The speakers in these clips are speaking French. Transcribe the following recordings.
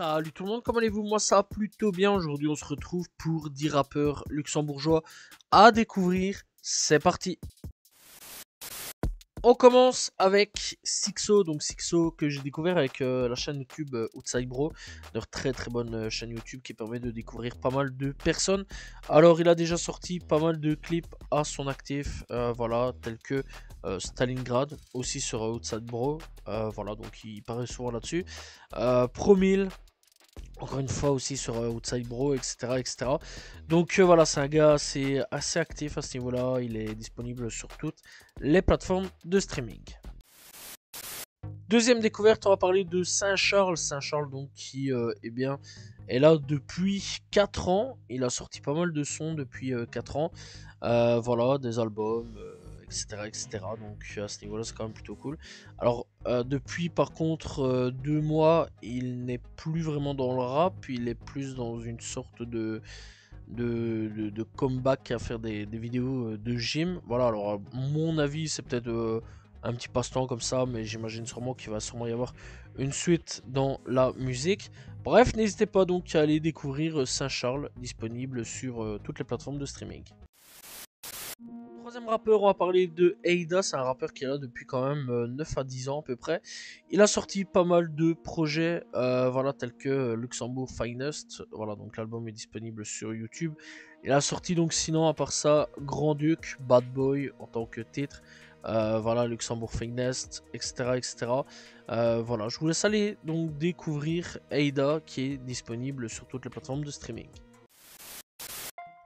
Salut tout le monde, comment allez-vous? Moi ça va plutôt bien. Aujourd'hui on se retrouve pour 10 rappeurs luxembourgeois à découvrir. C'est parti. On commence avec Sixo, donc Sixo que j'ai découvert avec la chaîne YouTube Outside Bro, leur très très bonne chaîne YouTube qui permet de découvrir pas mal de personnes. Alors il a déjà sorti pas mal de clips à son actif, voilà, tels que Stalingrad, aussi sur Outside Bro, voilà, donc il paraît souvent là-dessus. Promille, encore une fois aussi sur Outside Bro, etc. etc. Donc voilà, c'est un gars assez actif à ce niveau-là. Il est disponible sur toutes les plateformes de streaming. Deuxième découverte, on va parler de Saint-Charles. Saint-Charles donc qui eh bien, est là depuis 4 ans. Il a sorti pas mal de sons depuis 4 ans. Voilà, des albums, etc., etc. Donc à ce niveau-là, c'est quand même plutôt cool. Alors depuis par contre 2 mois, il n'est plus vraiment dans le rap. Il est plus dans une sorte de comeback à faire des vidéos de gym. Voilà, alors à mon avis, c'est peut-être un petit passe-temps comme ça, mais j'imagine sûrement qu'il va sûrement y avoir une suite dans la musique. Bref, n'hésitez pas donc à aller découvrir Saint-Charles, disponible sur toutes les plateformes de streaming. Troisième rappeur, on va parler de Eida, c'est un rappeur qui est là depuis quand même 9 à 10 ans à peu près. Il a sorti pas mal de projets, voilà, tels que Luxembourg Finest, voilà, donc l'album est disponible sur YouTube. Il a sorti donc sinon à part ça, Grand Duc, Bad Boy en tant que titre, voilà, Luxembourg Finest, etc. etc. Voilà, je vous laisse aller donc découvrir Eida qui est disponible sur toutes les plateformes de streaming.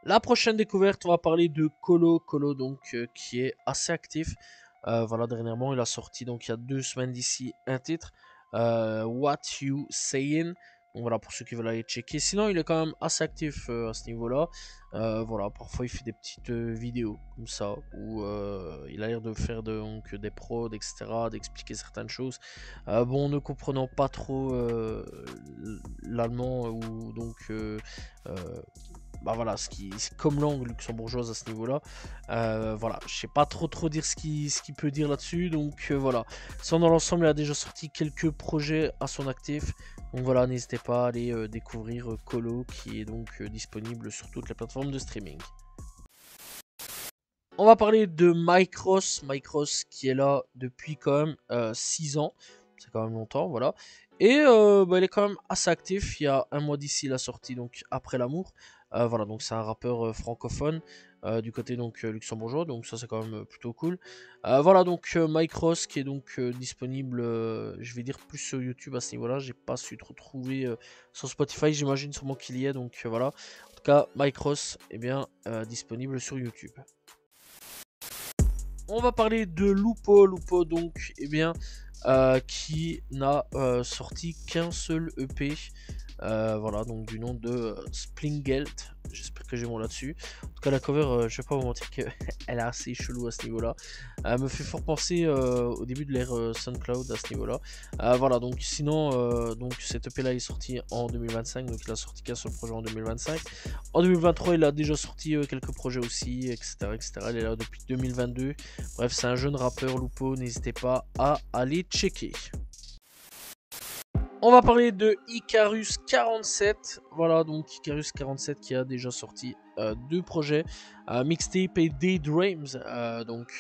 La prochaine découverte, on va parler de Colo. Colo, donc, qui est assez actif. Voilà, dernièrement, il a sorti, donc, il y a 2 semaines d'ici, un titre. What You Sayin'. Donc, voilà, pour ceux qui veulent aller checker. Sinon, il est quand même assez actif à ce niveau-là. Voilà, parfois, il fait des petites vidéos comme ça. Où il a l'air de faire donc, des prods, etc. D'expliquer certaines choses. Bon, ne comprenant pas trop l'allemand ou donc... bah voilà, c'est comme langue luxembourgeoise à ce niveau-là. Voilà, je sais pas trop dire ce qu'il peut dire là-dessus. Donc voilà. Sinon, dans l'ensemble, il a déjà sorti quelques projets à son actif. Donc voilà, n'hésitez pas à aller découvrir Colo qui est donc disponible sur toutes les plateformes de streaming. On va parler de Mycross. Mycross qui est là depuis quand même 6 ans. C'est quand même longtemps, voilà. Et bah, il est quand même assez actif. Il y a un mois d'ici, il a sorti donc Après l'amour. Voilà, donc c'est un rappeur francophone du côté donc luxembourgeois. Donc ça c'est quand même plutôt cool. Voilà donc Mycross qui est donc disponible, je vais dire plus sur YouTube à ce niveau-là. J'ai pas su trop trouver sur Spotify. J'imagine sûrement qu'il y est. Donc voilà. En tout cas, Mycross est bien disponible sur YouTube. On va parler de Lupo. Lupo donc, eh bien, qui n'a sorti qu'un seul EP. Voilà, donc du nom de Splingelt. J'espère que j'ai mon là-dessus. En tout cas, la cover, je vais pas vous mentir qu'elle est assez chelou à ce niveau-là. Elle me fait fort penser au début de l'ère SoundCloud à ce niveau-là. Voilà, donc sinon, donc cet EP-là est sorti en 2025. Donc il a sorti qu'un seul projet en 2025. En 2023, il a déjà sorti quelques projets aussi, etc., etc. Il est là depuis 2022. Bref, c'est un jeune rappeur, Lupo. N'hésitez pas à aller checker. On va parler de Icarus 47. Voilà, donc Icarus 47 qui a déjà sorti 2 projets, Mixtape et Daydreams,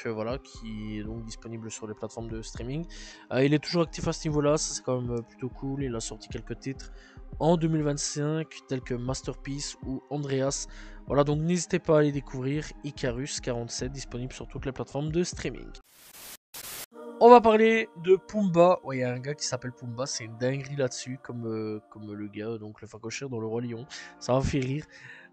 voilà, qui est donc disponible sur les plateformes de streaming. Il est toujours actif à ce niveau-là, ça c'est quand même plutôt cool. Il a sorti quelques titres en 2025, tels que Masterpiece ou Andreas. Voilà, donc n'hésitez pas à aller découvrir Icarus 47, disponible sur toutes les plateformes de streaming. On va parler de Pumba. Ouais, il y a un gars qui s'appelle Pumba, c'est une dinguerie là-dessus, comme le gars, donc le facochère dans le Roi Lion. Ça m'a fait rire.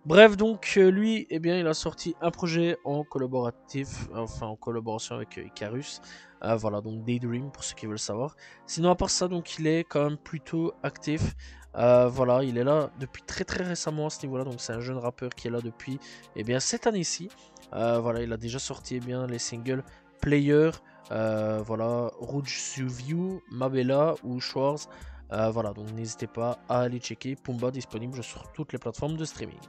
Bref, donc lui, eh bien, il a sorti un projet en collaboratif, enfin en collaboration avec Icarus. Voilà, donc Daydream pour ceux qui veulent savoir. Sinon, à part ça, donc il est quand même plutôt actif. Voilà, il est là depuis très récemment à ce niveau-là. Donc c'est un jeune rappeur qui est là depuis, eh bien, cette année-ci. Voilà, il a déjà sorti, eh bien, les singles Player. Voilà, Rouge View, Mabella ou Schwarz. Voilà, donc n'hésitez pas à aller checker Pumba, disponible sur toutes les plateformes de streaming.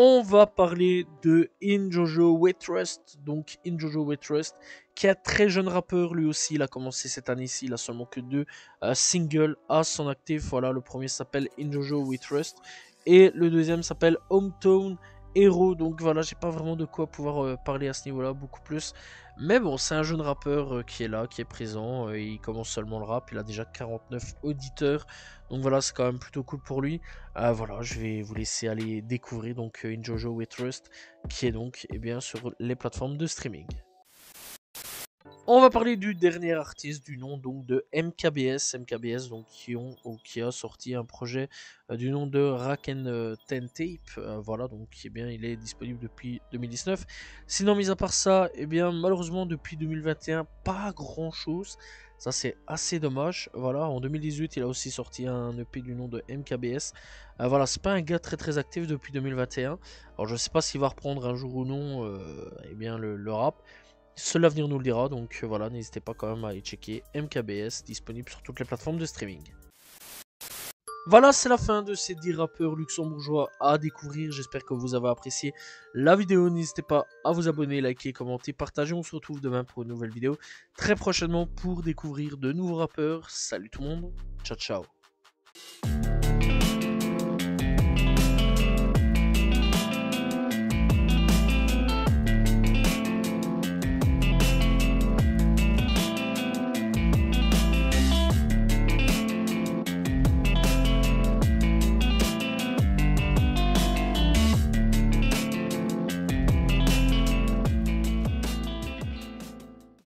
On va parler de Injojo Waitrust, donc Injojo Waitrust, qui est un très jeune rappeur, lui aussi, il a commencé cette année-ci, il a seulement que 2 singles à son actif. Voilà, le premier s'appelle Injojo Waitrust et le deuxième s'appelle Hometown Hero. Donc voilà, j'ai pas vraiment de quoi pouvoir parler à ce niveau-là, beaucoup plus. Mais bon, c'est un jeune rappeur qui est là, qui est présent, il commence seulement le rap, il a déjà 49 auditeurs, donc voilà, c'est quand même plutôt cool pour lui. Voilà, je vais vous laisser aller découvrir donc Injojo Waitrust, qui est donc bien sur les plateformes de streaming. On va parler du dernier artiste du nom donc de MKBS donc qui a sorti un projet du nom de Raken Ten Tape. Voilà, donc bien il est disponible depuis 2019. Sinon, mis à part ça, bien malheureusement depuis 2021 pas grand chose. Ça c'est assez dommage. Voilà, en 2018 il a aussi sorti un EP du nom de MKBS. Voilà, c'est pas un gars très actif depuis 2021. Alors je sais pas s'il va reprendre un jour ou non bien le rap. Seul l'avenir nous le dira, donc voilà, n'hésitez pas quand même à aller checker MKBS, disponible sur toutes les plateformes de streaming. Voilà, c'est la fin de ces 10 rappeurs luxembourgeois à découvrir. J'espère que vous avez apprécié la vidéo. N'hésitez pas à vous abonner, liker, commenter, partager. On se retrouve demain pour une nouvelle vidéo très prochainement pour découvrir de nouveaux rappeurs. Salut tout le monde, ciao ciao.